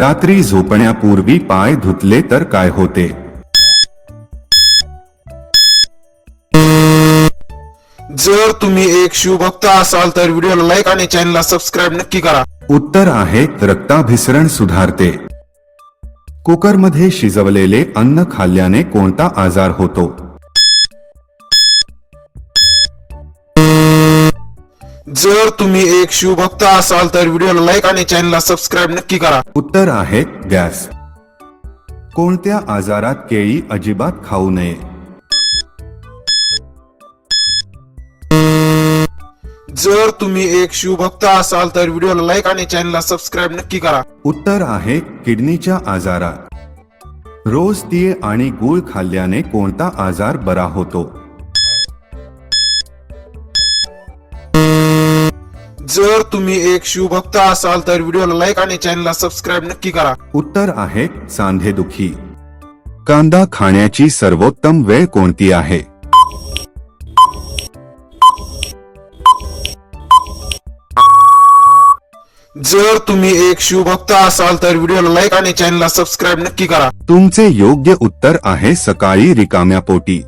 रात्री झोपण्यापूर्वी पाय धुतले तर काय होते? जर तुम्ही एक शिवभक्त असाल तर व्हिडिओला लाईक आणि चॅनलला सबस्क्राईब नक्की करा. उत्तर आहे रक्ताभिसरण सुधारते. कुकरमध्ये शिजवलेले अन्न खाल्ल्याने कोणता आजार होतो? जर तुम्ही एक शिवभक्त असाल तर व्हिडिओला लाईक आणि चॅनलला सबस्क्राईब नक्की करा. उत्तर आहे गॅस. कोणत्या आजारात केळी अजिबात खाऊ नये? जर तुम्ही एक शिवभक्त असाल तर व्हिडिओला लाईक आणि चॅनलला सबस्क्राईब नक्की करा. उत्तर आहे किडनीच्या आजारात. रोज तीळ आणि गूळ खाल्ल्याने कोणता आजार बरा होतो? जर तुम्ही एक शिवभक्त असाल तर व्हिडिओला लाईक आणि चॅनलला सबस्क्राईब नक्की करा. उत्तर आहे सांधेदुखी. कांदा खाण्याची सर्वोत्तम वेळ कोणती आहे? जर तुम्ही एक शिवभक्त असाल तर व्हिडिओला लाईक आणि चॅनलला सबस्क्राईब नक्की करा. तुमचे योग्य उत्तर आहे सकाळी रिकाम्या पोटी.